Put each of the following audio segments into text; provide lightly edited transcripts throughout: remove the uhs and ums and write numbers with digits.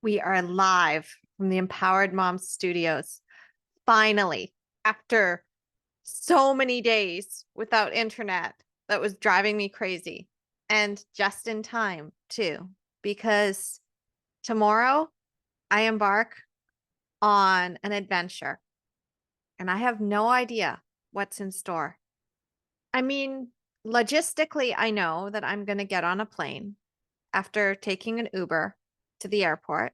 We are live from the Empowered Mom Studios. Finally, after so many days without internet that was driving me crazy. And just in time, too, because tomorrow I embark on an adventure and I have no idea what's in store. I mean, logistically, I know that I'm going to get on a plane after taking an Uber to the airport.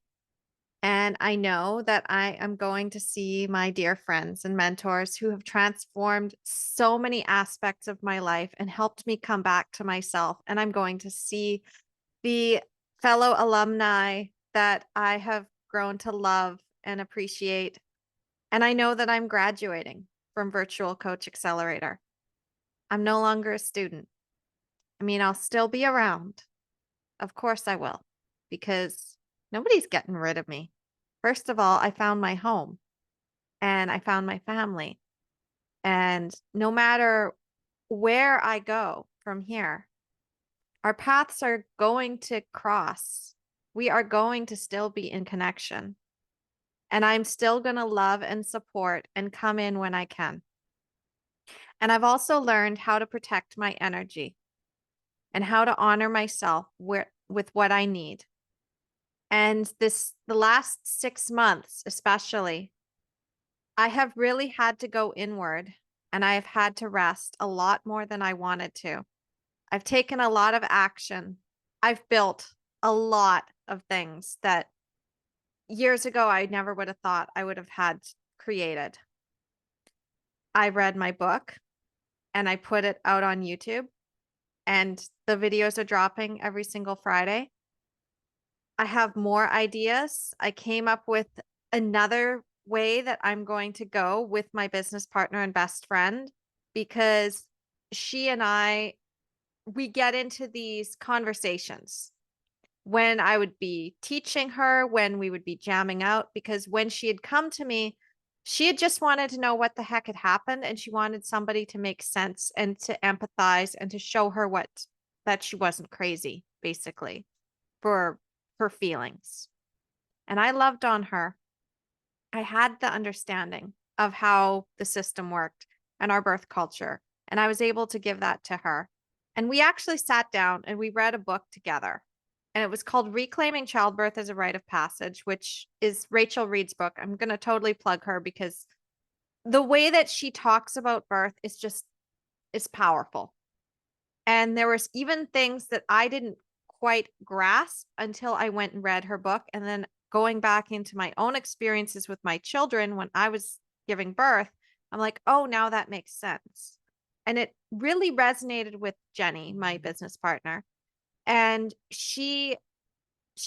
And I know that I am going to see my dear friends and mentors who have transformed so many aspects of my life and helped me come back to myself. And I'm going to see the fellow alumni that I have grown to love and appreciate. And I know that I'm graduating from Virtual Coach Accelerator. I'm no longer a student. I mean, I'll still be around. Of course I will, because nobody's getting rid of me. First of all, I found my home and I found my family. And no matter where I go from here, our paths are going to cross. We are going to still be in connection. And I'm still going to love and support and come in when I can. And I've also learned how to protect my energy and how to honor myself with what I need. And the last 6 months, especially, I have really had to go inward and I have had to rest a lot more than I wanted to. I've taken a lot of action. I've built a lot of things that years ago I never would have thought I would have had created. I read my book and I put it out on YouTube, and the videos are dropping every single Friday. I have more ideas. I came up with another way that I'm going to go with my business partner and best friend, because she and we get into these conversations when I would be teaching her, when we would be jamming out, because when she had come to me, she had just wanted to know what the heck had happened. And she wanted somebody to make sense and to empathize and to show her that she wasn't crazy, basically, for her feelings. And I loved on her. I had the understanding of how the system worked and our birth culture. And I was able to give that to her. And we actually sat down and we read a book together. And it was called Reclaiming Childbirth as a Rite of Passage, which is Rachel Reed's book. I'm going to totally plug her because the way that she talks about birth is powerful. And there was even things that I didn't quite grasp until I went and read her book. And then going back into my own experiences with my children when I was giving birth, I'm like, oh, now that makes sense. And it really resonated with Jenny, my business partner. And she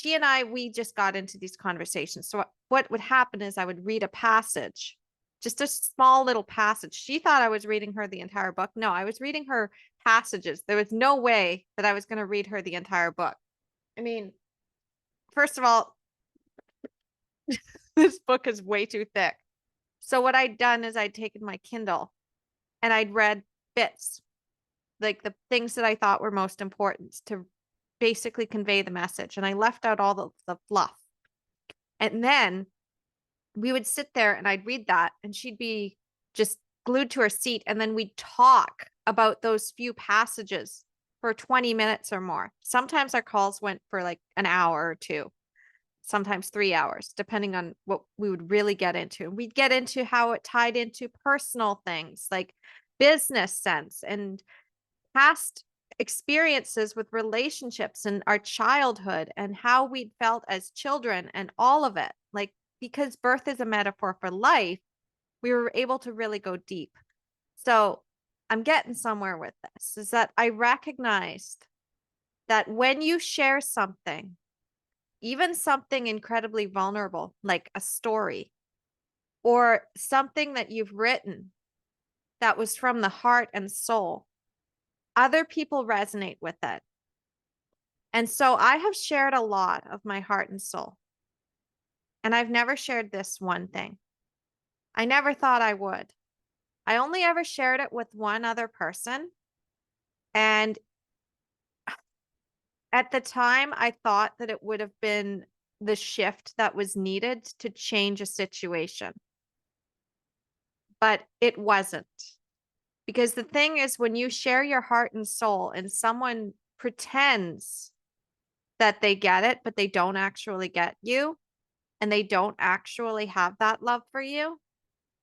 and I, we just got into these conversations. So what would happen is I would read a passage, just a small little passage. She thought I was reading her the entire book. No, I was reading her passages. There was no way that I was going to read her the entire book. I mean, first of all, this book is way too thick. So what I'd done is I'd taken my Kindle and I'd read bits, like the things that I thought were most important to basically convey the message. And I left out all the fluff. And then we would sit there and I'd read that and she'd be just glued to her seat. And then we'd talk about those few passages for 20 minutes or more. Sometimes our calls went for like an hour or two, sometimes 3 hours, depending on what we would really get into. And we'd get into how it tied into personal things like business sense and past experiences with relationships and our childhood and how we felt as children and all of it. Like, because birth is a metaphor for life, we were able to really go deep. So I'm getting somewhere with this is that I recognized that when you share something, even something incredibly vulnerable, like a story or something that you've written that was from the heart and soul, other people resonate with it. And so I have shared a lot of my heart and soul. And I've never shared this one thing. I never thought I would. I only ever shared it with one other person. And at the time, I thought that it would have been the shift that was needed to change a situation. But it wasn't. Because the thing is, when you share your heart and soul and someone pretends that they get it, but they don't actually get you, and they don't actually have that love for you,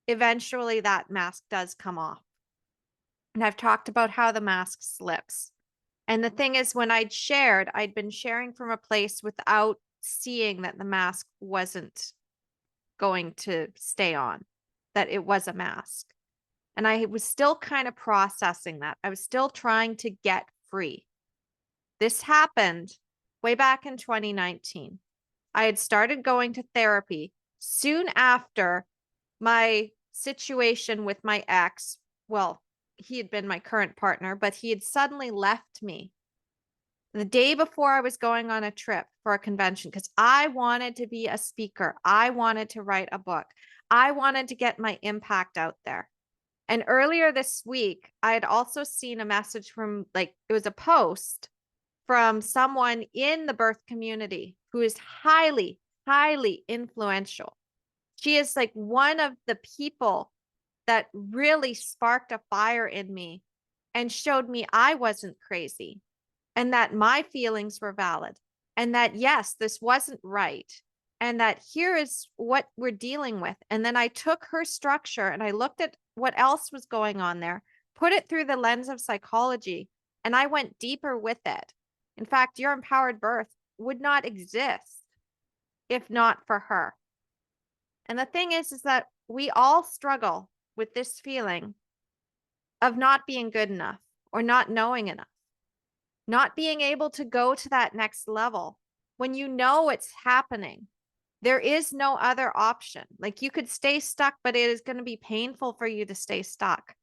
eventually that mask does come off. And I've talked about how the mask slips. And the thing is, when I'd been sharing from a place without seeing that the mask wasn't going to stay on, that it was a mask. And I was still kind of processing that. I was still trying to get free. This happened way back in 2019. I had started going to therapy soon after my situation with my ex. Well, he had been my current partner, but he had suddenly left me the day before I was going on a trip for a convention because I wanted to be a speaker. I wanted to write a book. I wanted to get my impact out there. And earlier this week, I had also seen a message from, like, it was a post from someone in the birth community who is highly, highly influential. She is like one of the people that really sparked a fire in me and showed me I wasn't crazy and that my feelings were valid and that, yes, this wasn't right. And that here is what we're dealing with. And then I took her structure and I looked at what else was going on there, put it through the lens of psychology, and I went deeper with it. In fact, your empowered birth would not exist if not for her. And the thing is that we all struggle with this feeling of not being good enough or not knowing enough, not being able to go to that next level when you know it's happening. There is no other option. Like, you could stay stuck, but it is going to be painful for you to stay stuck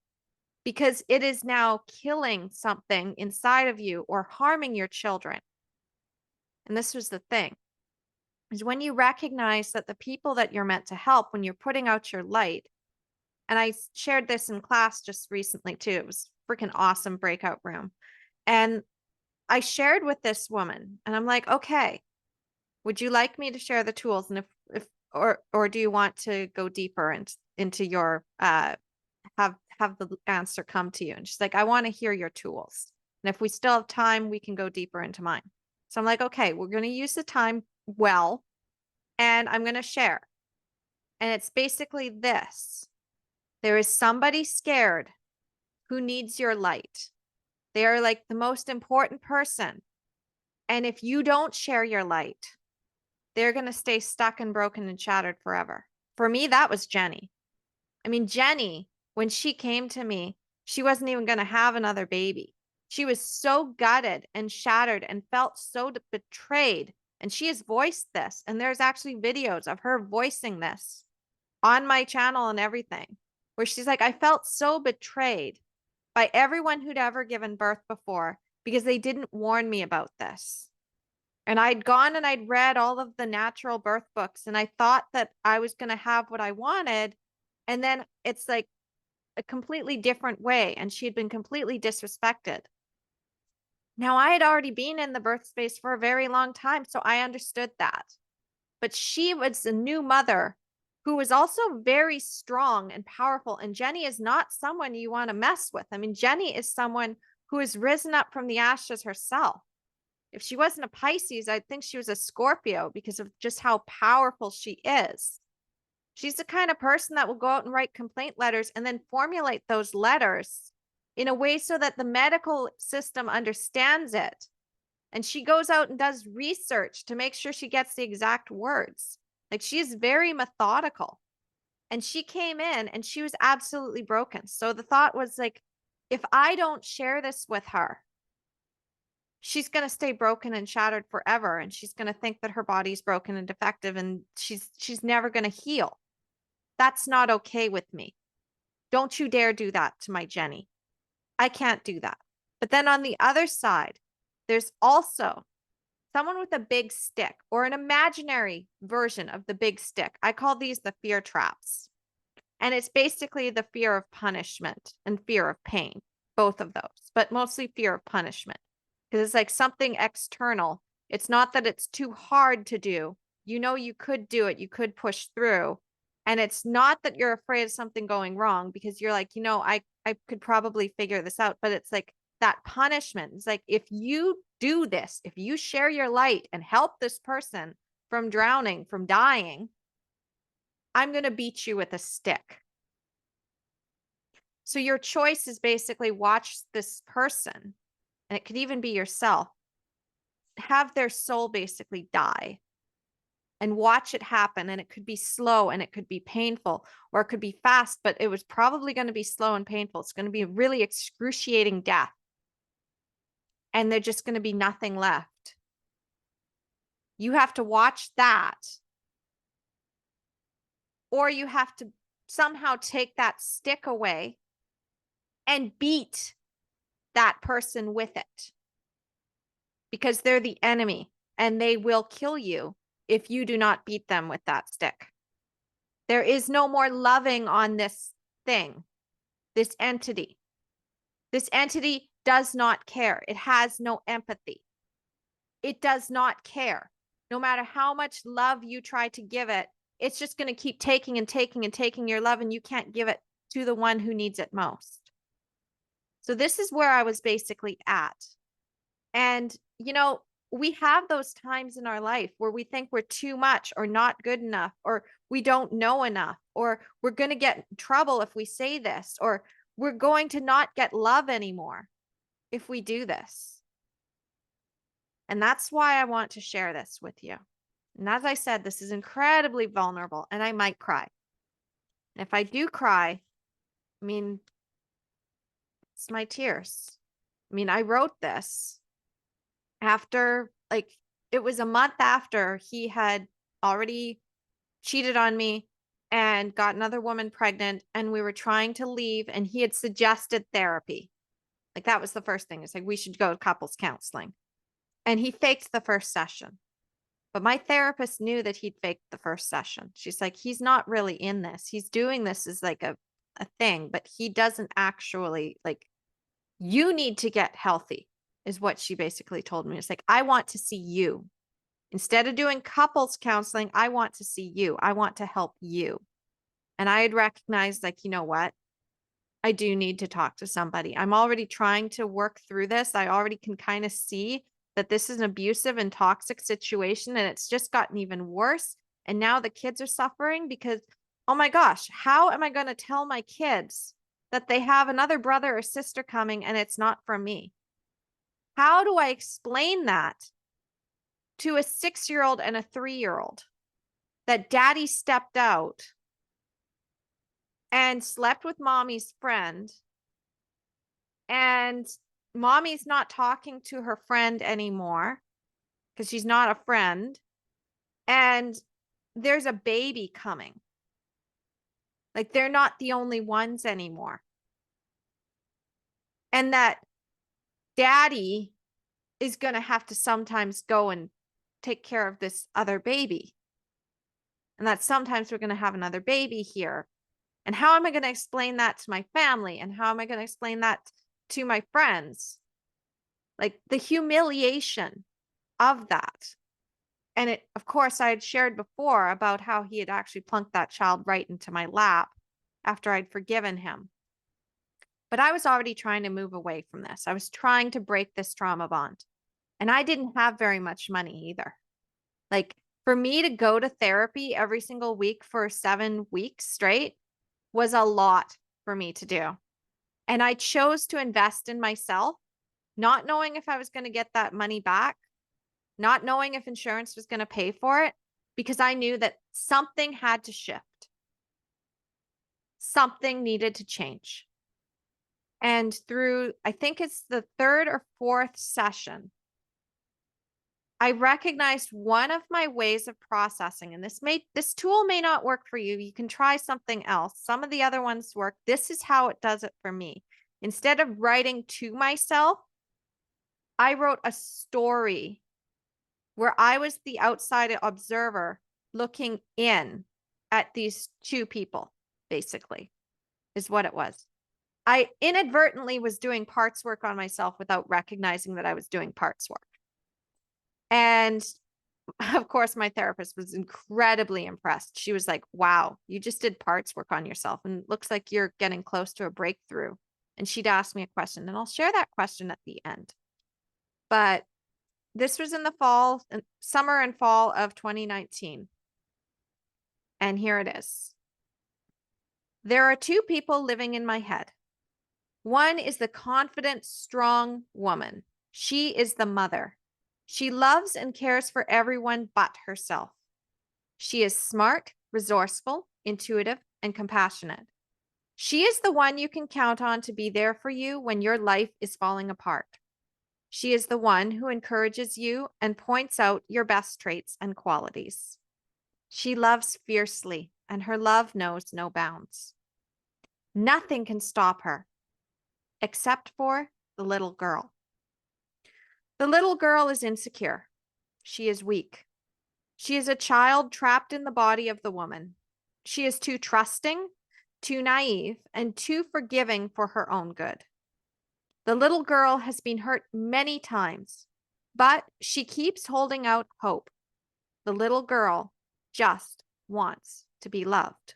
because it is now killing something inside of you or harming your children. And this was the thing, is when you recognize that the people that you're meant to help, when you're putting out your light, and I shared this in class just recently too. It was freaking awesome breakout room. And I shared with this woman and I'm like, okay, would you like me to share the tools? And if or do you want to go deeper into your have the answer come to you? And she's like, I want to hear your tools. And if we still have time, we can go deeper into mine. So I'm like, okay, we're going to use the time well, and I'm going to share. And it's basically this. There is somebody scared who needs your light. They are like the most important person. And if you don't share your light, they're going to stay stuck and broken and shattered forever. For me, that was Jenny. I mean, Jenny, when she came to me, she wasn't even going to have another baby. She was so gutted and shattered and felt so betrayed. And she has voiced this. And there's actually videos of her voicing this on my channel and everything, where she's like, I felt so betrayed by everyone who'd ever given birth before because they didn't warn me about this. And I'd gone and I'd read all of the natural birth books and I thought that I was going to have what I wanted. And then it's like a completely different way. And she had been completely disrespected. Now, I had already been in the birth space for a very long time, so I understood that. But she was a new mother who was also very strong and powerful. And Jenny is not someone you want to mess with. I mean, Jenny is someone who has risen up from the ashes herself. If she wasn't a Pisces, I'd think she was a Scorpio because of just how powerful she is. She's the kind of person that will go out and write complaint letters and then formulate those letters in a way so that the medical system understands it. And she goes out and does research to make sure she gets the exact words. Like, she's very methodical. And she came in and she was absolutely broken. So the thought was like, if I don't share this with her, she's going to stay broken and shattered forever. And she's going to think that her body's broken and defective and she's never going to heal. That's not okay with me. Don't you dare do that to my Jenny. I can't do that. But then on the other side, there's also someone with a big stick or an imaginary version of the big stick. I call these the fear traps. And it's basically the fear of punishment and fear of pain, both of those, but mostly fear of punishment because it's like something external. It's not that it's too hard to do. You know, you could do it. You could push through. And it's not that you're afraid of something going wrong because you're like, I could probably figure this out. But it's like that punishment. It's like, if you do this, if you share your light and help this person from drowning, from dying, I'm going to beat you with a stick. So your choice is basically watch this person, and it could even be yourself, have their soul basically die and watch it happen. And it could be slow and it could be painful, or it could be fast, but it was probably going to be slow and painful. It's going to be a really excruciating death. And there's just going to be nothing left. You have to watch that. Or you have to somehow take that stick away and beat that person with it, because they're the enemy and they will kill you if you do not beat them with that stick. There is no more loving on this thing, this entity. This entity does not care. It has no empathy. It does not care. No matter how much love you try to give it, it's just going to keep taking and taking and taking your love, and you can't give it to the one who needs it most. So this is where I was basically at. And, we have those times in our life where we think we're too much or not good enough, or we don't know enough, or we're going to get in trouble if we say this, or we're going to not get love anymore if we do this. And that's why I want to share this with you. And as I said, this is incredibly vulnerable, and I might cry. And if I do cry, it's my tears. I wrote this after, it was a month after he had already cheated on me and got another woman pregnant, and we were trying to leave, and he had suggested therapy. That was the first thing. It's like, we should go to couples counseling. And he faked the first session. But my therapist knew that he'd faked the first session. She's like, he's not really in this. He's doing this as like a thing, but he doesn't actually, you need to get healthy, is what she basically told me. It's like, I want to see you. Instead of doing couples counseling, I want to see you. I want to help you. And I had recognized, you know what? I do need to talk to somebody. I'm already trying to work through this. I already can kind of see that this is an abusive and toxic situation, and it's just gotten even worse. And now the kids are suffering because, oh my gosh, how am I going to tell my kids that they have another brother or sister coming and it's not from me? How do I explain that to a 6-year-old and a 3-year-old, that daddy stepped out and slept with mommy's friend, and mommy's not talking to her friend anymore because she's not a friend, and there's a baby coming? They're not the only ones anymore. And that daddy is going to have to sometimes go and take care of this other baby. And that sometimes we're going to have another baby here. And how am I going to explain that to my family? And how am I going to explain that to my friends? The humiliation of that. And it, of course, I had shared before about how he had actually plunked that child right into my lap after I'd forgiven him. But I was already trying to move away from this. I was trying to break this trauma bond. And I didn't have very much money either. For me to go to therapy every single week for 7 weeks straight was a lot for me to do. And I chose to invest in myself, not knowing if I was going to get that money back, not knowing if insurance was going to pay for it, because I knew that something had to shift. Something needed to change. And through, I think it's the 3rd or 4th session, I recognized one of my ways of processing, and this tool may not work for you. You can try something else. Some of the other ones work. This is how it does it for me. Instead of writing to myself, I wrote a story where I was the outside observer looking in at these 2 people, basically, is what it was. I inadvertently was doing parts work on myself without recognizing that I was doing parts work. And Of course, my therapist was incredibly impressed. She was like, wow, you just did parts work on yourself and looks like you're getting close to a breakthrough. And she'd ask me a question, and I'll share that question at the end. But this was in the summer and fall of 2019. And here it is. There are two people living in my head. One is the confident, strong woman. She is the mother. She loves and cares for everyone but herself. She is smart, resourceful, intuitive, and compassionate. She is the one you can count on to be there for you when your life is falling apart. She is the one who encourages you and points out your best traits and qualities. She loves fiercely, and her love knows no bounds. Nothing can stop her, except for the little girl. The little girl is insecure. She is weak. She is a child trapped in the body of the woman. She is too trusting, too naive, and too forgiving for her own good. The little girl has been hurt many times, but she keeps holding out hope. The little girl just wants to be loved.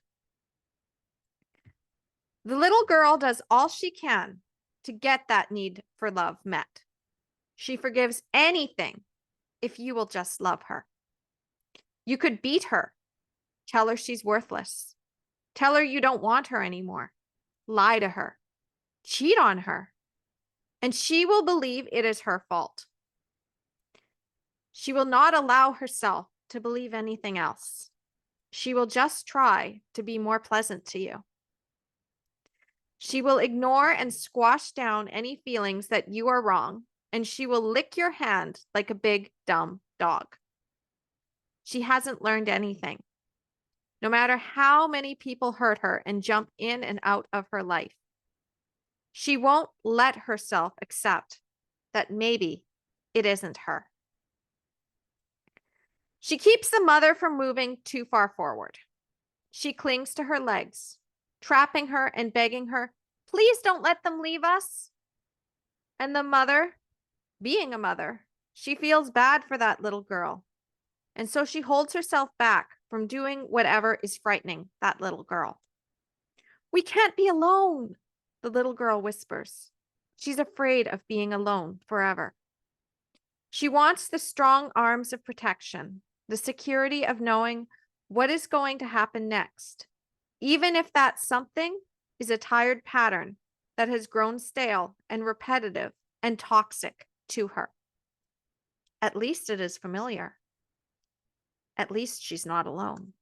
The little girl does all she can to get that need for love met. She forgives anything if you will just love her. You could beat her, tell her she's worthless, tell her you don't want her anymore, lie to her, cheat on her, and she will believe it is her fault. She will not allow herself to believe anything else. She will just try to be more pleasant to you. She will ignore and squash down any feelings that you are wrong, and she will lick your hand like a big, dumb dog. She hasn't learned anything. No matter how many people hurt her and jump in and out of her life, she won't let herself accept that maybe it isn't her. She keeps the mother from moving too far forward. She clings to her legs, trapping her and begging her, please don't let them leave us. And the mother, being a mother, she feels bad for that little girl. And so she holds herself back from doing whatever is frightening that little girl. We can't be alone, the little girl whispers. She's afraid of being alone forever. She wants the strong arms of protection, the security of knowing what is going to happen next, even if that something is a tired pattern that has grown stale and repetitive and toxic to her. At least it is familiar. At least she's not alone.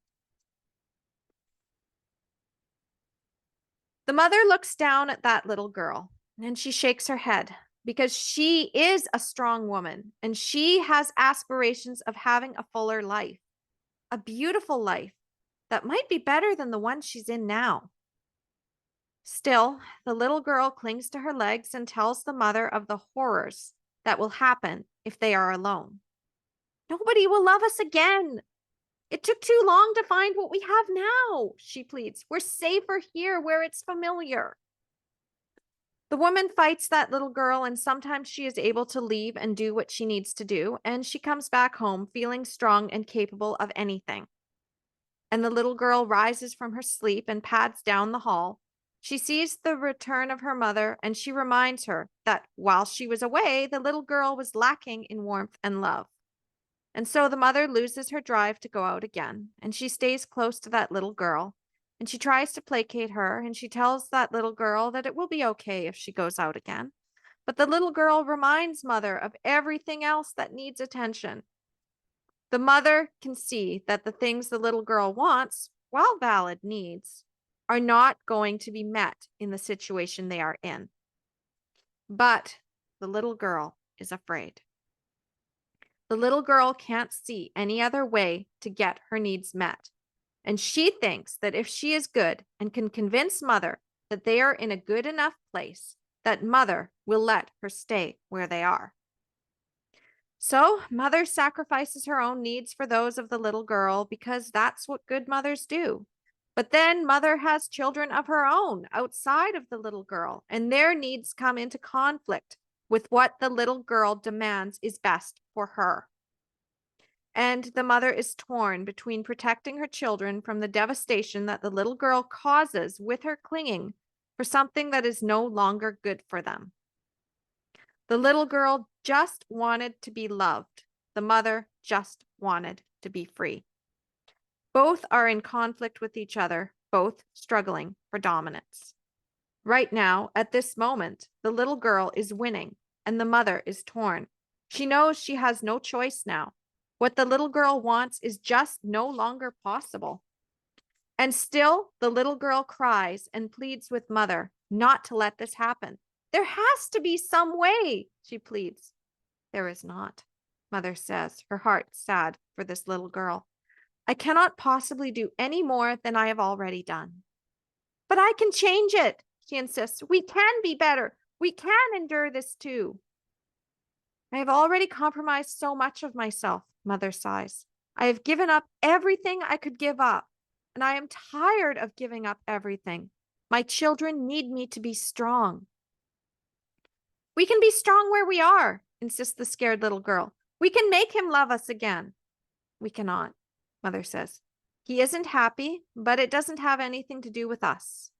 The mother looks down at that little girl and she shakes her head because she is a strong woman and she has aspirations of having a fuller life, a beautiful life that might be better than the one she's in now. Still, the little girl clings to her legs and tells the mother of the horrors that will happen if they are alone. Nobody will love us again. It took too long to find what we have now, she pleads. We're safer here where it's familiar. The woman fights that little girl, and sometimes she is able to leave and do what she needs to do, and she comes back home feeling strong and capable of anything. And the little girl rises from her sleep and pads down the hall. She sees the return of her mother, and she reminds her that while she was away, the little girl was lacking in warmth and love. And so the mother loses her drive to go out again, and she stays close to that little girl, and she tries to placate her, and she tells that little girl that it will be okay if she goes out again. But the little girl reminds mother of everything else that needs attention. The mother can see that the things the little girl wants, while valid needs, are not going to be met in the situation they are in. But the little girl is afraid. The little girl can't see any other way to get her needs met. And she thinks that if she is good and can convince mother that they are in a good enough place, that mother will let her stay where they are. So mother sacrifices her own needs for those of the little girl because that's what good mothers do. But then mother has children of her own outside of the little girl, and their needs come into conflict with what the little girl demands is best for her. And the mother is torn between protecting her children from the devastation that the little girl causes with her clinging for something that is no longer good for them. The little girl just wanted to be loved. The mother just wanted to be free. Both are in conflict with each other, both struggling for dominance. Right now, at this moment, the little girl is winning and the mother is torn. She knows she has no choice now. What the little girl wants is just no longer possible. And still, the little girl cries and pleads with mother not to let this happen. There has to be some way, she pleads. There is not, mother says, her heart sad for this little girl. I cannot possibly do any more than I have already done. But I can change it, she insists. We can be better. We can endure this too. I have already compromised so much of myself, mother sighs. I have given up everything I could give up, and I am tired of giving up everything. My children need me to be strong. We can be strong where we are, insists the scared little girl. We can make him love us again. We cannot, mother says. He isn't happy, but it doesn't have anything to do with us.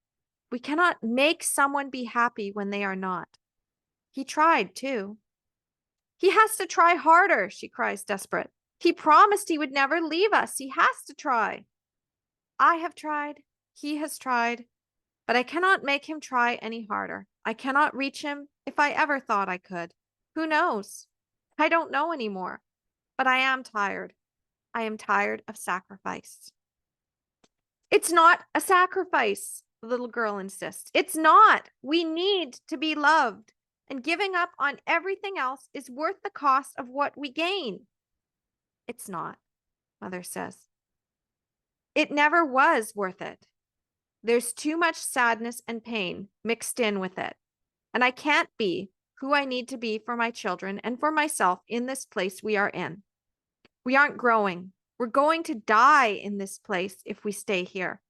We cannot make someone be happy when they are not. He tried, too. He has to try harder, she cries, desperate. He promised he would never leave us. He has to try. I have tried. He has tried. But I cannot make him try any harder. I cannot reach him if I ever thought I could. Who knows? I don't know anymore. But I am tired. I am tired of sacrifice. It's not a sacrifice, the little girl insists. It's not. We need to be loved. And giving up on everything else is worth the cost of what we gain. It's not, mother says. It never was worth it. There's too much sadness and pain mixed in with it. And I can't be who I need to be for my children and for myself in this place we are in. We aren't growing. We're going to die in this place if we stay here.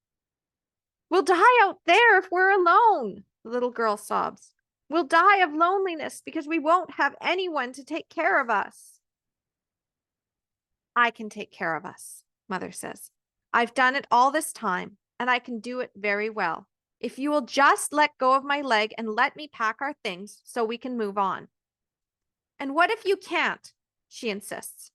We'll die out there if we're alone, the little girl sobs. We'll die of loneliness because we won't have anyone to take care of us. I can take care of us, mother says. I've done it all this time, and I can do it very well. If you will just let go of my leg and let me pack our things so we can move on. And what if you can't? She insists.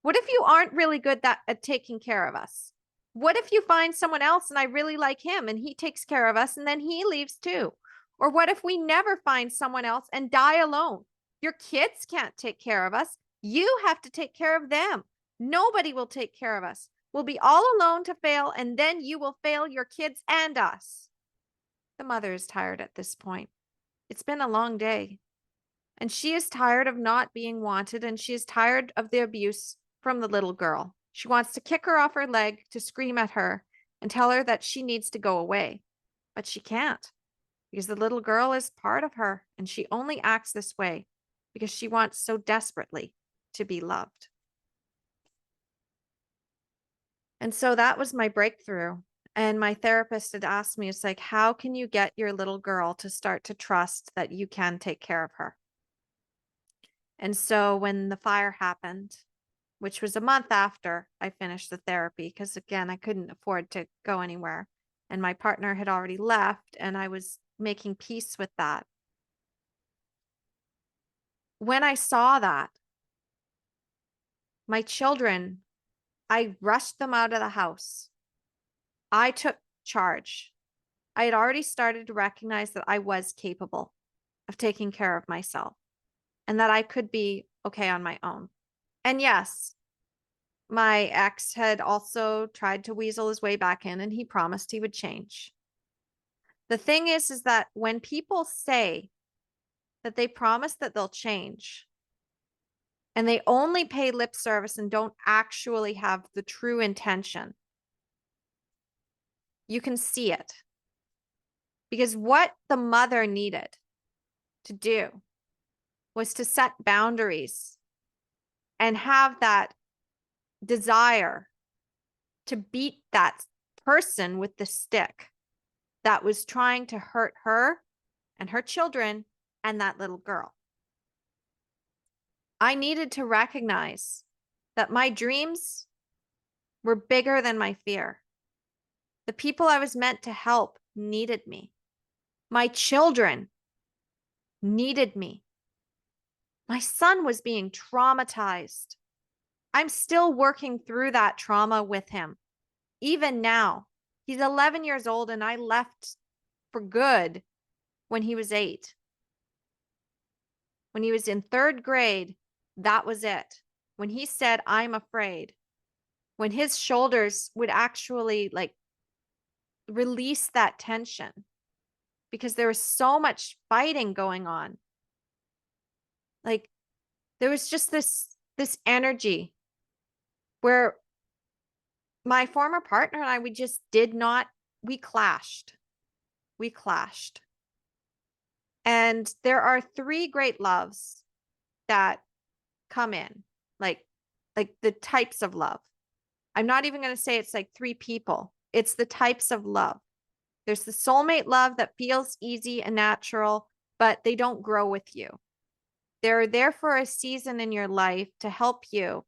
What if you aren't really good at taking care of us? What if you find someone else and I really like him and he takes care of us and then he leaves too? Or what if we never find someone else and die alone? Your kids can't take care of us. You have to take care of them. Nobody will take care of us. We'll be all alone to fail, and then you will fail your kids and us. The mother is tired at this point. It's been a long day. And she is tired of not being wanted, and she is tired of the abuse from the little girl. She wants to kick her off her leg, to scream at her, and tell her that she needs to go away. But she can't, because the little girl is part of her, and she only acts this way because she wants so desperately to be loved. And so that was my breakthrough. And my therapist had asked me, it's like, how can you get your little girl to start to trust that you can take care of her? And so when the fire happened, which was a month after I finished the therapy, because again, I couldn't afford to go anywhere. And my partner had already left, and I was making peace with that. When I saw that, my children, I rushed them out of the house. I took charge. I had already started to recognize that I was capable of taking care of myself and that I could be okay on my own. And yes, my ex had also tried to weasel his way back in, and he promised he would change. The thing is that when people say that they promise that they'll change, and they only pay lip service and don't actually have the true intention, you can see it. Because what the mother needed to do was to set boundaries and have that desire to beat that person with the stick that was trying to hurt her and her children and that little girl. I needed to recognize that my dreams were bigger than my fear. The people I was meant to help needed me. My children needed me. My son was being traumatized. I'm still working through that trauma with him. Even now, he's 11 years old and I left for good when he was 8. When he was in 3rd grade, that was it. When he said, "I'm afraid," when his shoulders would actually like release that tension because there was so much fighting going on. Like there was just this energy where my former partner and I, we just did not, we clashed. We clashed. And there are 3 great loves that come in, like the types of love. I'm not even going to say it's like 3 people. It's the types of love. There's the soulmate love that feels easy and natural, but they don't grow with you. They're there for a season in your life to help you,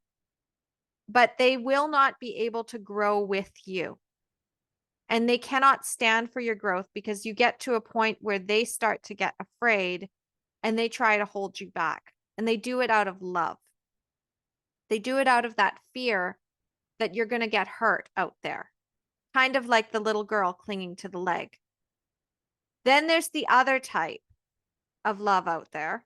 but they will not be able to grow with you. And they cannot stand for your growth because you get to a point where they start to get afraid and they try to hold you back. And they do it out of love. They do it out of that fear that you're going to get hurt out there, kind of like the little girl clinging to the leg. Then there's the other type of love out there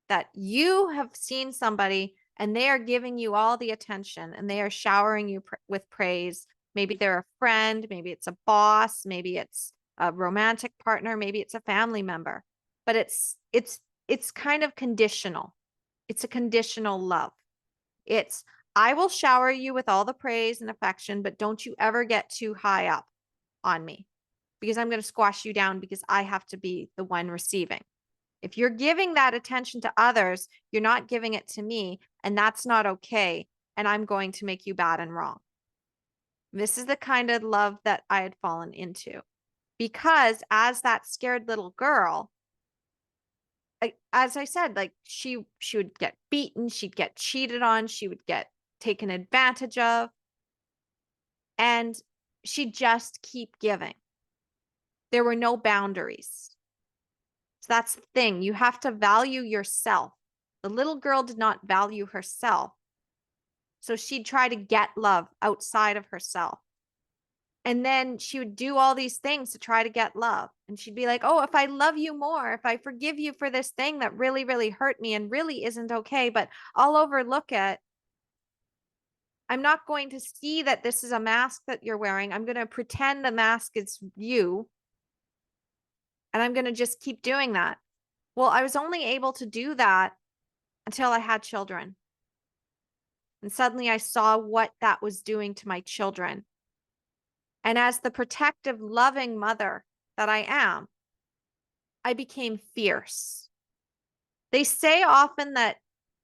that you have seen somebody and they are giving you all the attention and they are showering you with praise. Maybe they're a friend, maybe it's a boss, maybe it's a romantic partner, maybe it's a family member, but it's kind of conditional. It's a conditional love. It's, I will shower you with all the praise and affection, but don't you ever get too high up on me because I'm going to squash you down because I have to be the one receiving. If you're giving that attention to others, you're not giving it to me, and that's not okay. And I'm going to make you bad and wrong. This is the kind of love that I had fallen into because as that scared little girl, as I said, like she would get beaten, she'd get cheated on, she would get taken advantage of, and she'd just keep giving. There were no boundaries. So that's the thing. You have to value yourself. The little girl did not value herself. So she'd try to get love outside of herself. And then she would do all these things to try to get love. And she'd be like, oh, if I love you more, if I forgive you for this thing that really, really hurt me and really isn't okay, but I'll overlook it. I'm not going to see that this is a mask that you're wearing. I'm going to pretend the mask is you. And I'm going to just keep doing that. Well, I was only able to do that until I had children. And suddenly I saw what that was doing to my children. And as the protective, loving mother that I am, I became fierce. They say often that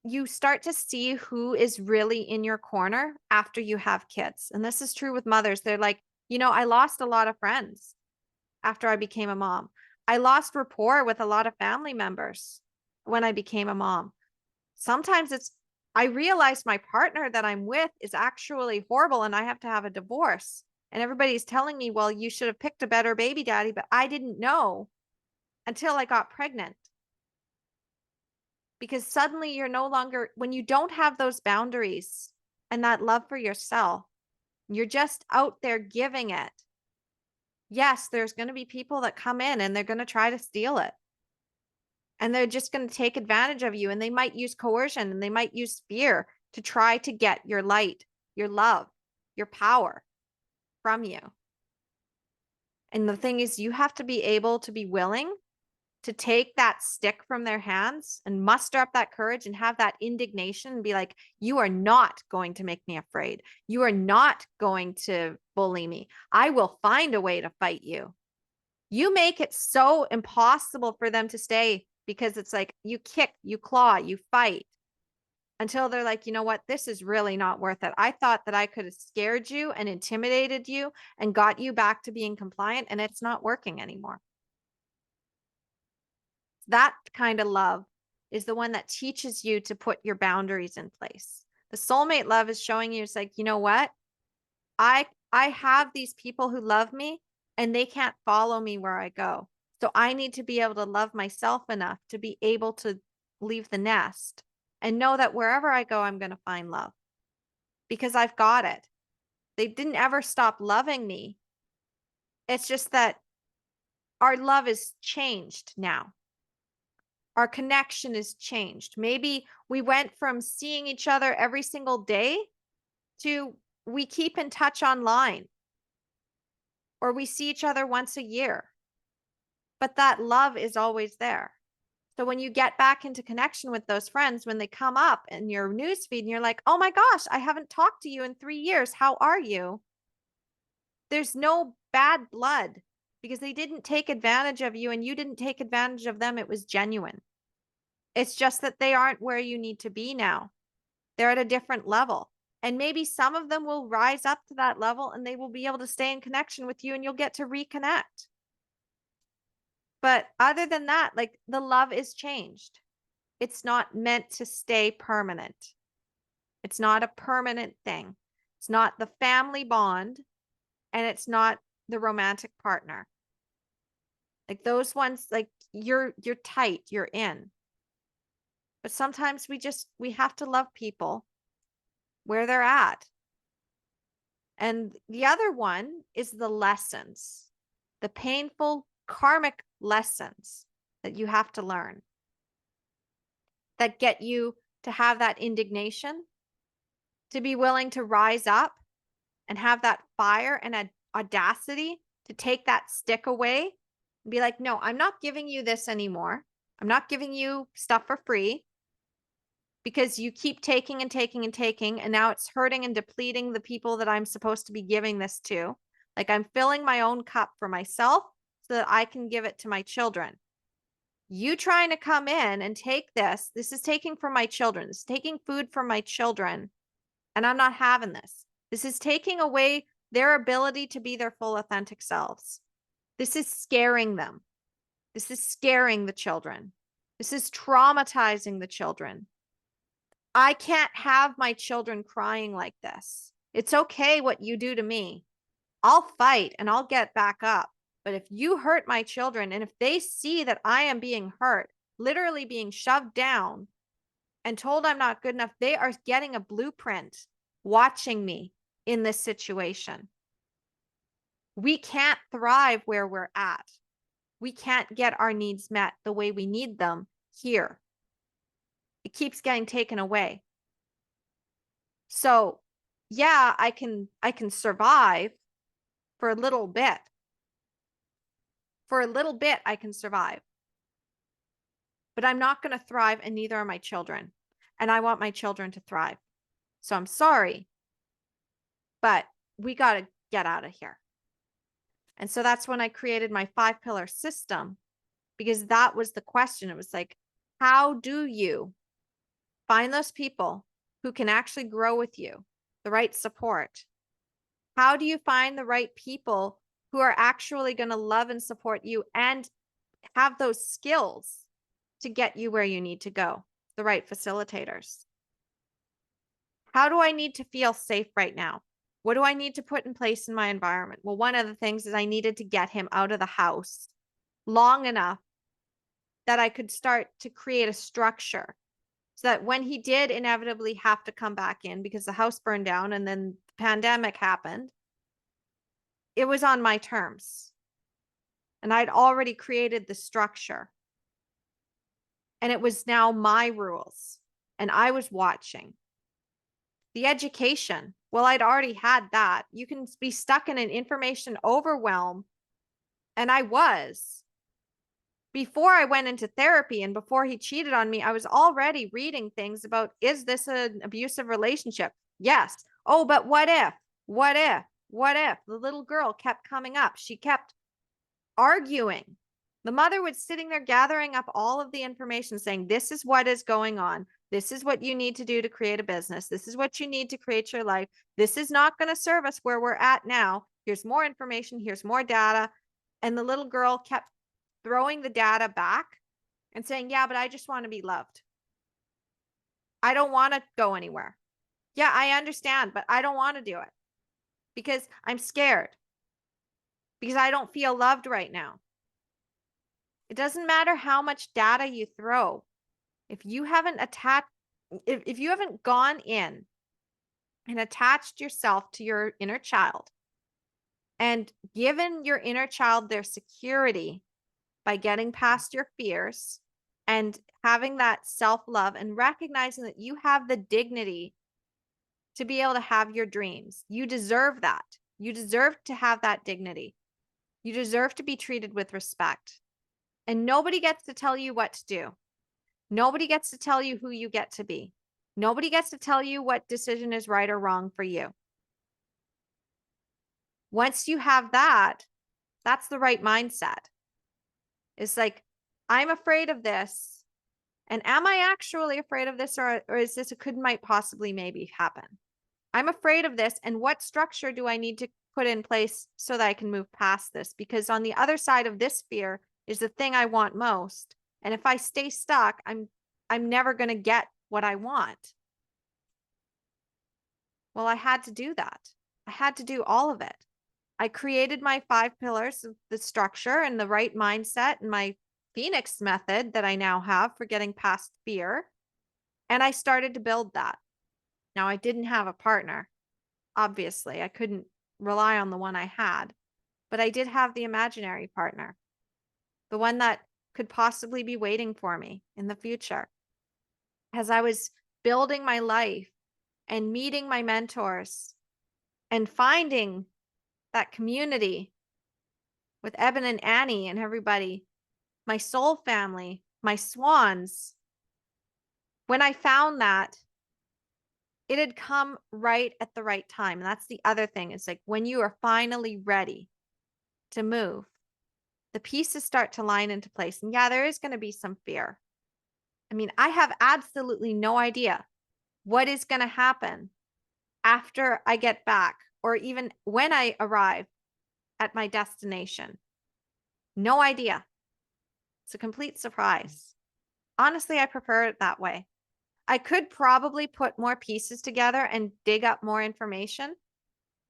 you start to see who is really in your corner after you have kids. And this is true with mothers. They're like, I lost a lot of friends after I became a mom. I lost rapport with a lot of family members when I became a mom. Sometimes I realize my partner that I'm with is actually horrible and I have to have a divorce. And everybody's telling me, well, you should have picked a better baby daddy, but I didn't know until I got pregnant. Because suddenly you're no longer, when you don't have those boundaries and that love for yourself, you're just out there giving it. Yes, there's going to be people that come in and they're going to try to steal it. And they're just going to take advantage of you. And they might use coercion and they might use fear to try to get your light, your love, your power from you. And the thing is, you have to be able to be willing to take that stick from their hands and muster up that courage and have that indignation and be like, you are not going to make me afraid. You are not going to bully me. I will find a way to fight you. You make it so impossible for them to stay because it's like you kick, you claw, you fight until they're like, you know what? This is really not worth it. I thought that I could have scared you and intimidated you and got you back to being compliant, and it's not working anymore. That kind of love is the one that teaches you to put your boundaries in place. The soulmate love is showing you it's like, you know what? I have these people who love me and they can't follow me where I go. So I need to be able to love myself enough to be able to leave the nest and know that wherever I go, I'm going to find love because I've got it. They didn't ever stop loving me. It's just that our love is changed now. Our connection is changed. Maybe we went from seeing each other every single day to we keep in touch online or we see each other once a year, but that love is always there. So when you get back into connection with those friends, when they come up in your newsfeed and you're like, oh my gosh, I haven't talked to you in 3 years. How are you? There's no bad blood because they didn't take advantage of you and you didn't take advantage of them. It was genuine. It's just that they aren't where you need to be now. They're at a different level. And maybe some of them will rise up to that level and they will be able to stay in connection with you and you'll get to reconnect. But other than that, like the love is changed. It's not meant to stay permanent. It's not a permanent thing. It's not the family bond and it's not the romantic partner. Like those ones, like you're tight, you're in. But sometimes we have to love people where they're at. And the other one is the lessons, the painful karmic lessons that you have to learn that get you to have that indignation, to be willing to rise up and have that fire and audacity to take that stick away and be like, no, I'm not giving you this anymore. I'm not giving you stuff for free because you keep taking and taking and taking. And now it's hurting and depleting the people that I'm supposed to be giving this to. Like I'm filling my own cup for myself so that I can give it to my children. You trying to come in and take this is taking from my children. This is taking food from my children. And I'm not having this. This is taking away their ability to be their full authentic selves. This is scaring them. This is scaring the children. This is traumatizing the children. I can't have my children crying like this. It's okay what you do to me. I'll fight and I'll get back up. But if you hurt my children and if they see that I am being hurt, literally being shoved down and told I'm not good enough, they are getting a blueprint watching me in this situation. We can't thrive where we're at. We can't get our needs met the way we need them here. It keeps getting taken away. So, yeah, I can survive for a little bit. For a little bit I can survive. But I'm not going to thrive and neither are my children. And I want my children to thrive. So I'm sorry, but we got to get out of here. And so that's when I created my 5-pillar system because that was the question. It was like, how do you find those people who can actually grow with you, the right support? How do you find the right people who are actually going to love and support you and have those skills to get you where you need to go, the right facilitators? How do I need to feel safe right now? What do I need to put in place in my environment? Well, one of the things is I needed to get him out of the house long enough that I could start to create a structure so that when he did inevitably have to come back in because the house burned down and then the pandemic happened, it was on my terms. And I'd already created the structure. And it was now my rules. And I was watching. The education, well, I'd already had that. You can be stuck in an information overwhelm. And I was. Before I went into therapy and before he cheated on me, I was already reading things about, is this an abusive relationship? Yes. Oh, but what if? What if? What if? The little girl kept coming up. She kept arguing. The mother was sitting there gathering up all of the information saying, this is what is going on. This is what you need to do to create a business. This is what you need to create your life. This is not going to serve us where we're at now. Here's more information. Here's more data. And the little girl kept throwing the data back and saying, yeah, but I just want to be loved. I don't want to go anywhere. Yeah, I understand, but I don't want to do it because I'm scared, because I don't feel loved right now. It doesn't matter how much data you throw. If you haven't attached, if you haven't gone in and attached yourself to your inner child and given your inner child their security by getting past your fears and having that self love and recognizing that you have the dignity to be able to have your dreams. You deserve that. You deserve to have that dignity. You deserve to be treated with respect. And nobody gets to tell you what to do. Nobody gets to tell you who you get to be. Nobody gets to tell you what decision is right or wrong for you. Once you have that, that's the right mindset. It's like, I'm afraid of this. And am I actually afraid of this, or is this a could might possibly maybe happen? I'm afraid of this. And what structure do I need to put in place so that I can move past this? Because on the other side of this fear is the thing I want most. And if I stay stuck, I'm never going to get what I want. Well, I had to do that. I had to do all of it. I created my 5 pillars of the structure and the right mindset and my Phoenix method that I now have for getting past fear. And I started to build that. Now, I didn't have a partner. Obviously, I couldn't rely on the one I had, but I did have the imaginary partner, the one that could possibly be waiting for me in the future. As I was building my life and meeting my mentors and finding that community with Evan and Annie and everybody, my soul family, my swans, when I found that, it had come right at the right time. And that's the other thing. It's like when you are finally ready to move, the pieces start to line into place. And yeah, there is going to be some fear. I mean, I have absolutely no idea what is going to happen after I get back or even when I arrive at my destination. No idea. It's a complete surprise. Honestly, I prefer it that way. I could probably put more pieces together and dig up more information.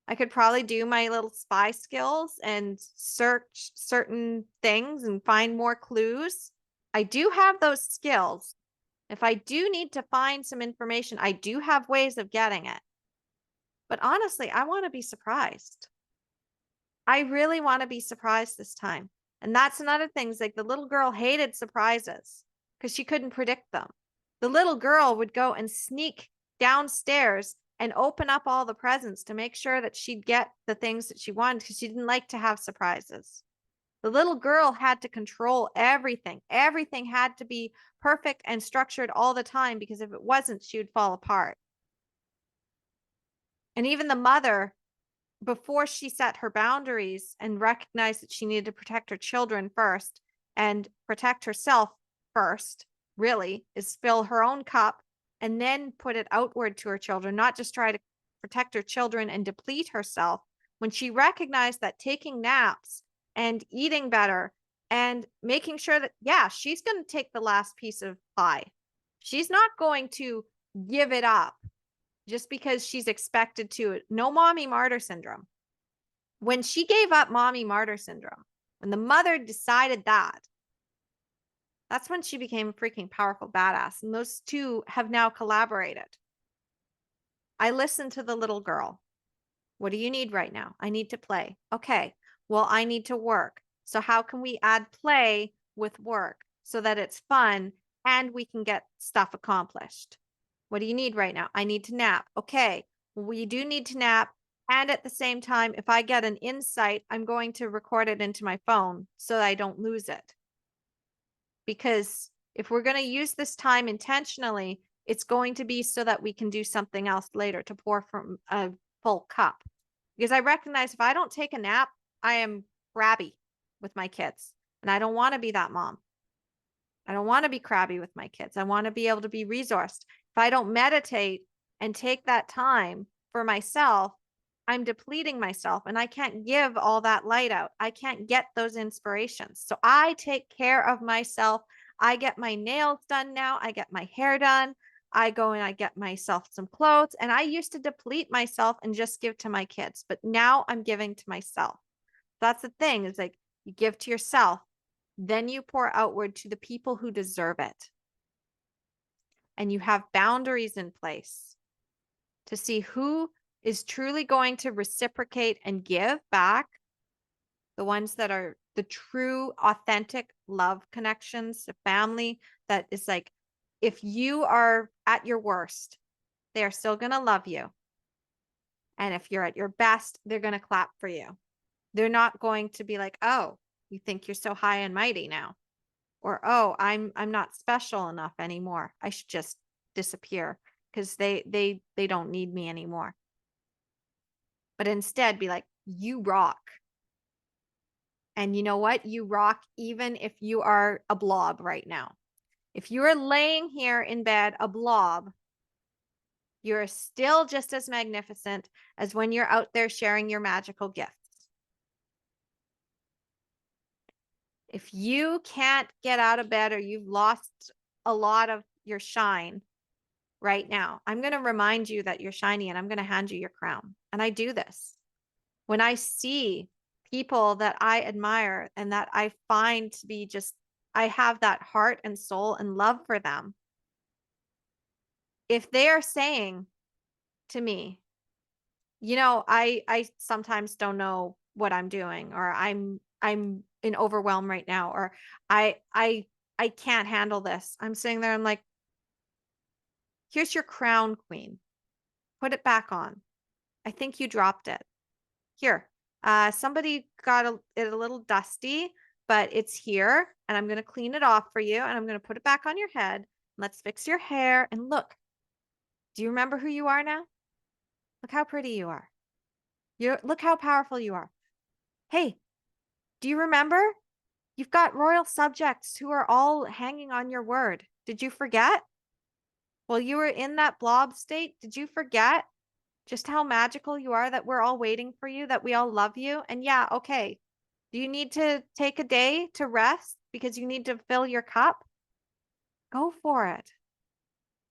I could probably do my little spy skills and search certain things and find more clues. I do have those skills. If I do need to find some information, I do have ways of getting it. But honestly, I want to be surprised. I really want to be surprised this time. And that's another thing is like the little girl hated surprises because she couldn't predict them. The little girl would go and sneak downstairs and open up all the presents to make sure that she'd get the things that she wanted because she didn't like to have surprises. The little girl had to control everything. Everything had to be perfect and structured all the time because if it wasn't, she would fall apart. And even the mother, before she set her boundaries and recognized that she needed to protect her children first and protect herself first, really, is fill her own cup and then put it outward to her children, not just try to protect her children and deplete herself. When she recognized that taking naps and eating better and making sure that, yeah, she's going to take the last piece of pie. She's not going to give it up just because she's expected to. No mommy martyr syndrome. When she gave up mommy martyr syndrome, when the mother decided that, that's when she became a freaking powerful badass. And those two have now collaborated. I listened to the little girl. What do you need right now? I need to play. Okay. Well, I need to work. So how can we add play with work so that it's fun and we can get stuff accomplished? What do you need right now? I need to nap. Okay. Well, we do need to nap. And at the same time, if I get an insight, I'm going to record it into my phone so that I don't lose it. Because if we're going to use this time intentionally, it's going to be so that we can do something else later to pour from a full cup. Because I recognize if I don't take a nap, I am crabby with my kids. And I don't want to be that mom. I don't want to be crabby with my kids. I want to be able to be resourced. If I don't meditate and take that time for myself, I'm depleting myself and I can't give all that light out. I can't get those inspirations. So I take care of myself. I get my nails done now. I get my hair done. I go and I get myself some clothes, and I used to deplete myself and just give to my kids, but now I'm giving to myself. That's the thing, is like you give to yourself, then you pour outward to the people who deserve it. And you have boundaries in place to see who is truly going to reciprocate and give back, the ones that are the true, authentic love connections, the family that is like, if you are at your worst, they are still going to love you. And if you're at your best, they're going to clap for you. They're not going to be like, oh, you think you're so high and mighty now. Or, oh, I'm not special enough anymore. I should just disappear because they don't need me anymore. But instead be like, you rock. And you know what? You rock even if you are a blob right now. If you are laying here in bed a blob, you're still just as magnificent as when you're out there sharing your magical gifts. If you can't get out of bed or you've lost a lot of your shine right now, I'm going to remind you that you're shiny and I'm going to hand you your crown. And I do this when I see people that I admire and that I find to be just, I have that heart and soul and love for them. If they are saying to me, you know, I sometimes don't know what I'm doing, or I'm in overwhelm right now, or I can't handle this. I'm sitting there, I'm like, here's your crown, queen. Put it back on. I think you dropped it. Here. Somebody got it a little dusty, but it's here, and I'm going to clean it off for you, and I'm going to put it back on your head. Let's fix your hair, and look. Do you remember who you are now? Look how pretty you are. Look how powerful you are. Hey, do you remember? You've got royal subjects who are all hanging on your word. Did you forget? While you were in that blob state, did you forget just how magical you are, that we're all waiting for you, that we all love you? And yeah, okay. Do you need to take a day to rest because you need to fill your cup? Go for it.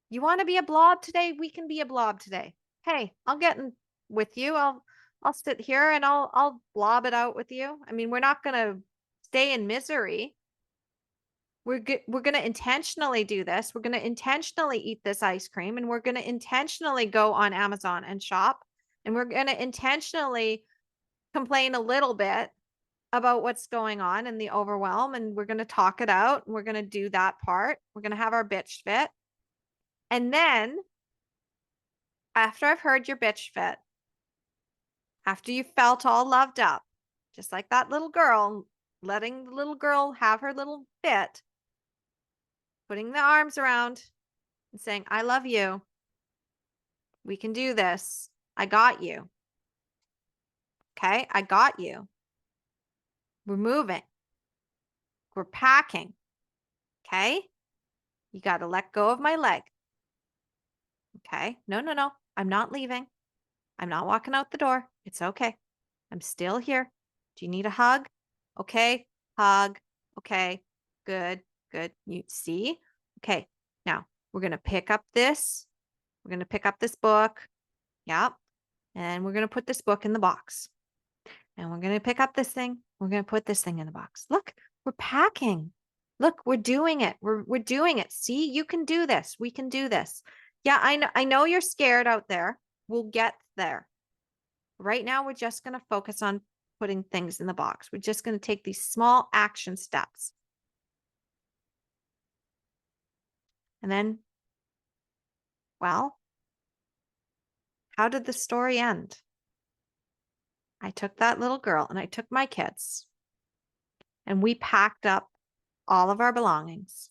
You want to be a blob today? We can be a blob today. Hey, I'll get in with you. I'll sit here and I'll blob it out with you. I mean, we're not going to stay in misery. We're going to intentionally do this. We're going to intentionally eat this ice cream, and we're going to intentionally go on Amazon and shop, and we're going to intentionally complain a little bit about what's going on and the overwhelm, and we're going to talk it out, and we're going to do that part. We're going to have our bitch fit. And then after I've heard your bitch fit, after you felt all loved up, just like that little girl, letting the little girl have her little fit, putting the arms around and saying, I love you. We can do this. I got you. Okay, I got you. We're moving. We're packing. Okay, you got to let go of my leg. Okay, no. I'm not leaving. I'm not walking out the door. It's okay. I'm still here. Do you need a hug? Okay, hug. Okay, good. You see? Okay, now we're going to pick up this. We're going to pick up this book. Yep. And we're going to put this book in the box. And we're going to pick up this thing. We're going to put this thing in the box. Look, we're packing. Look, we're doing it. We're doing it. See, you can do this. We can do this. Yeah, I know you're scared out there. We'll get there. Right now, we're just going to focus on putting things in the box. We're just going to take these small action steps. And then, well, how did the story end? I took that little girl and I took my kids, and we packed up all of our belongings.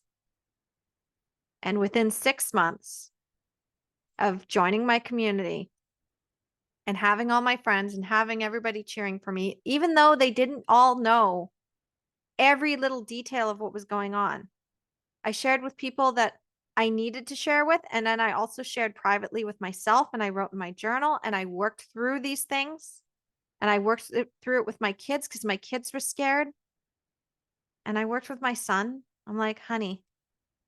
And within 6 months of joining my community and having all my friends and having everybody cheering for me, even though they didn't all know every little detail of what was going on, I shared with people that I needed to share with. And then I also shared privately with myself, and I wrote in my journal, and I worked through these things, and I worked through it with my kids because my kids were scared. And I worked with my son. I'm like, honey,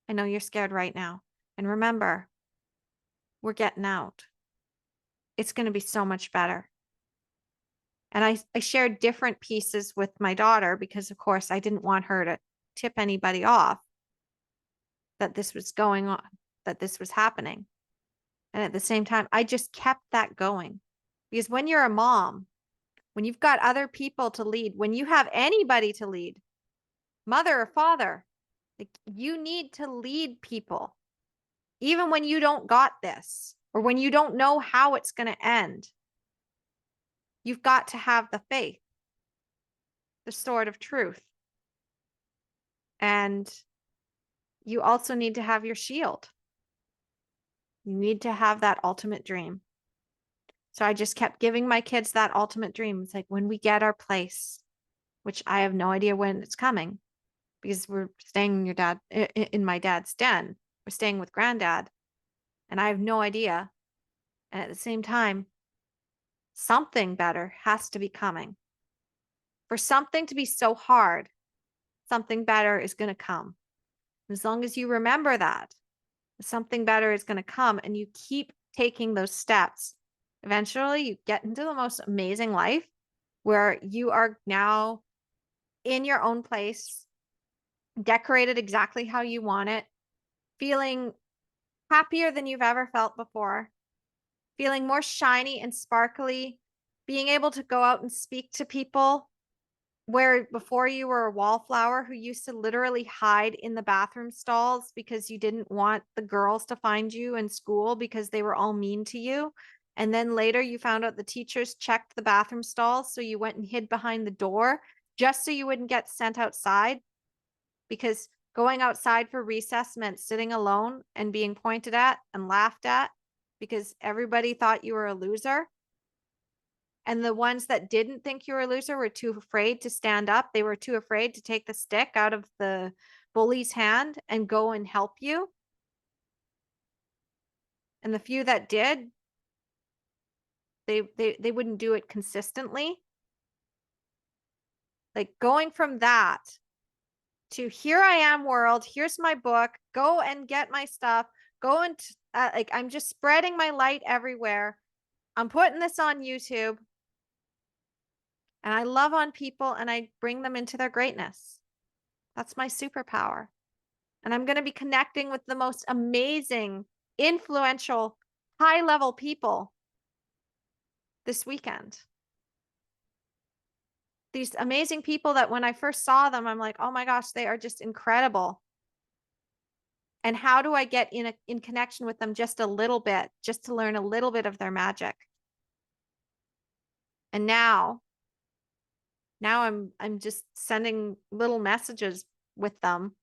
I know you're scared right now. And remember, we're getting out. It's going to be so much better. And I shared different pieces with my daughter because, of course, I didn't want her to tip anybody off that this was going on, that this was happening. And at the same time, I just kept that going because when you're a mom, when you've got other people to lead, when you have anybody to lead, mother or father, like you need to lead people, even when you don't got this or when you don't know how it's going to end. You've got to have the faith, the sword of truth. And you also need to have your shield. You need to have that ultimate dream. So I just kept giving my kids that ultimate dream. It's like when we get our place, which I have no idea when it's coming because we're staying in my dad's den. We're staying with granddad and I have no idea. And at the same time, something better has to be coming. For something to be so hard, something better is going to come. As long as you remember that, something better is going to come and you keep taking those steps, eventually you get into the most amazing life where you are now in your own place, decorated exactly how you want it, feeling happier than you've ever felt before, feeling more shiny and sparkly, being able to go out and speak to people where before you were a wallflower who used to literally hide in the bathroom stalls because you didn't want the girls to find you in school because they were all mean to you. And then later you found out the teachers checked the bathroom stalls. So you went and hid behind the door just so you wouldn't get sent outside because going outside for recess meant sitting alone and being pointed at and laughed at because everybody thought you were a loser. And the ones that didn't think you were a loser were too afraid to stand up. They were too afraid to take the stick out of the bully's hand and go and help you. And the few that did, they wouldn't do it consistently. Like going from that to here I am world, here's my book, go and get my stuff, go and like I'm just spreading my light everywhere. I'm putting this on YouTube. And I love on people and I bring them into their greatness. That's my superpower. And I'm going to be connecting with the most amazing, influential, high level people this weekend. These amazing people that when I first saw them, I'm like, oh my gosh, they are just incredible. And how do I get in connection with them just a little bit, just to learn a little bit of their magic? And now I'm just sending little messages with them.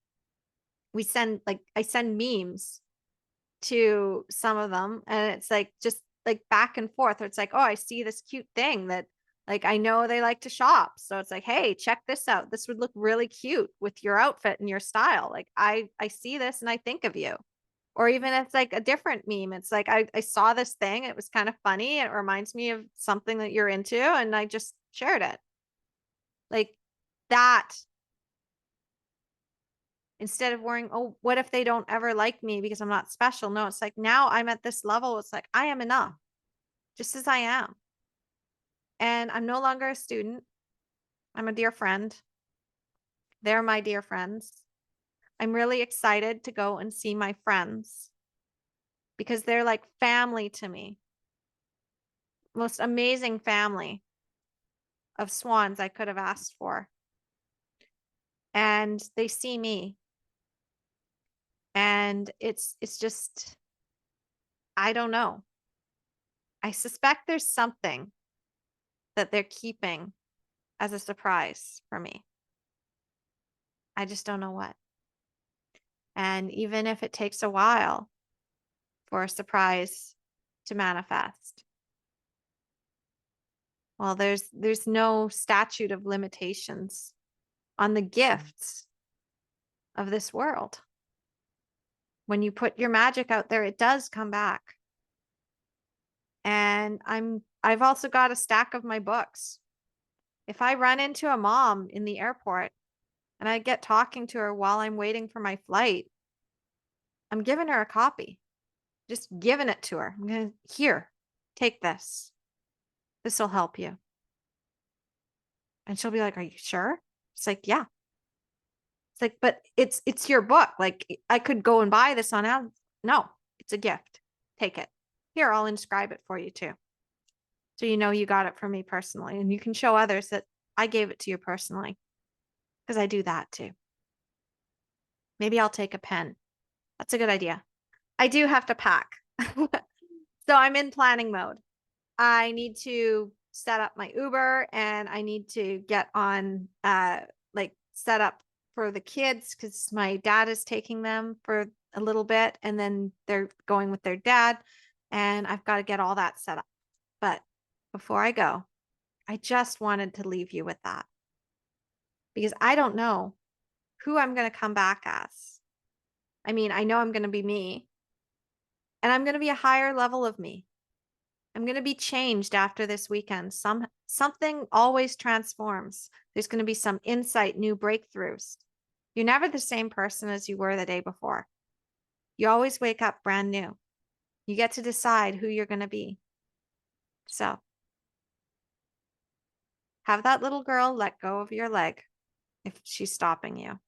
I send memes to some of them and it's like just like back and forth. Or it's like, oh, I see this cute thing that like I know they like to shop. So it's like, hey, check this out. This would look really cute with your outfit and your style. Like I see this and I think of you. Or even it's like a different meme. It's like I saw this thing, it was kind of funny. It reminds me of something that you're into, and I just shared it. Like that, instead of worrying, oh, what if they don't ever like me because I'm not special? No, it's like now I'm at this level. It's like I am enough, just as I am. And I'm no longer a student. I'm a dear friend. They're my dear friends. I'm really excited to go and see my friends because they're like family to me. Most amazing family of swans I could have asked for. And they see me. And it's just, I don't know. I suspect there's something that they're keeping as a surprise for me. I just don't know what. And even if it takes a while for a surprise to manifest, well, there's no statute of limitations on the gifts of this world. When you put your magic out there, it does come back. And I've also got a stack of my books. If I run into a mom in the airport and I get talking to her while I'm waiting for my flight, I'm giving her a copy. just giving it to her. I'm going to, here, take this. This will help you. And she'll be like, "Are you sure?" It's like, "Yeah." It's like, "But it's your book. Like I could go and buy this on Amazon." No, it's a gift. Take it. Here, I'll inscribe it for you too. So you know you got it from me personally. And you can show others that I gave it to you personally. Because I do that too. Maybe I'll take a pen. That's a good idea. I do have to pack. So I'm in planning mode. I need to set up my Uber and I need to get on like set up for the kids because my dad is taking them for a little bit and then they're going with their dad and I've got to get all that set up. But before I go, I just wanted to leave you with that because I don't know who I'm going to come back as. I mean, I know I'm going to be me and I'm going to be a higher level of me. I'm going to be changed after this weekend. Something always transforms. There's going to be some insight, new breakthroughs. You're never the same person as you were the day before. You always wake up brand new. You get to decide who you're going to be. So have that little girl let go of your leg if she's stopping you,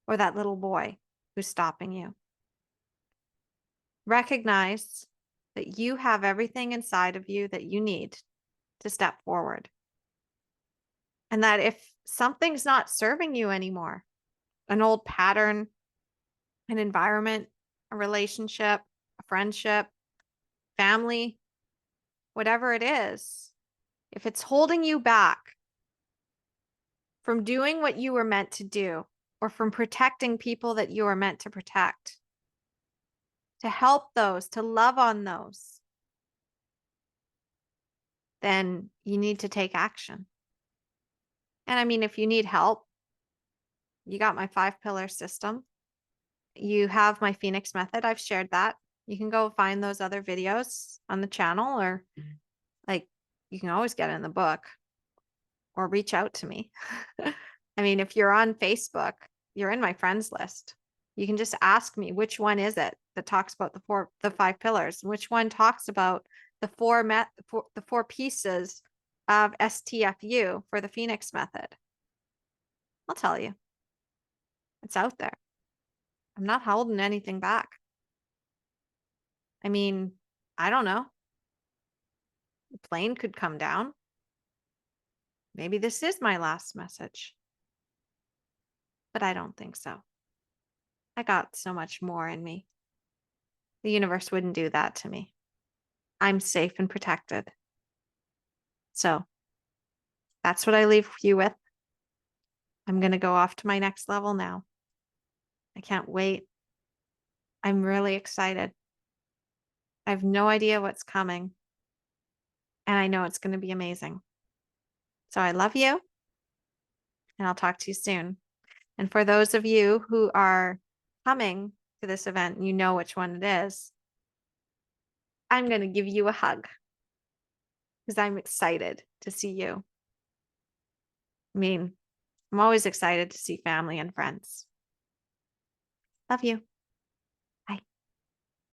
or that little boy who's stopping you. Recognize that you have everything inside of you that you need to step forward. And that if something's not serving you anymore, an old pattern, an environment, a relationship, a friendship, family, whatever it is, if it's holding you back from doing what you were meant to do or from protecting people that you were meant to protect, to help those, to love on those, then you need to take action. And I mean, if you need help, you got my 5-pillar system. You have my Phoenix method. I've shared that. You can go find those other videos on the channel or like you can always get it in the book or reach out to me. I mean, if you're on Facebook, you're in my friends list. You can just ask me which one is it that talks about the 5 pillars, which one talks about the four pieces of STFU for the Phoenix method. I'll tell you. It's out there. I'm not holding anything back. I mean, I don't know. The plane could come down. Maybe this is my last message. But I don't think so. I got so much more in me. The universe wouldn't do that to me. I'm safe and protected. So that's what I leave you with. I'm going to go off to my next level now. I can't wait. I'm really excited. I have no idea what's coming. And I know it's going to be amazing. So I love you. And I'll talk to you soon. And for those of you who are coming to this event, you know which one it is. I'm going to give you a hug because I'm excited to see you. I mean, I'm always excited to see family and friends. Love you.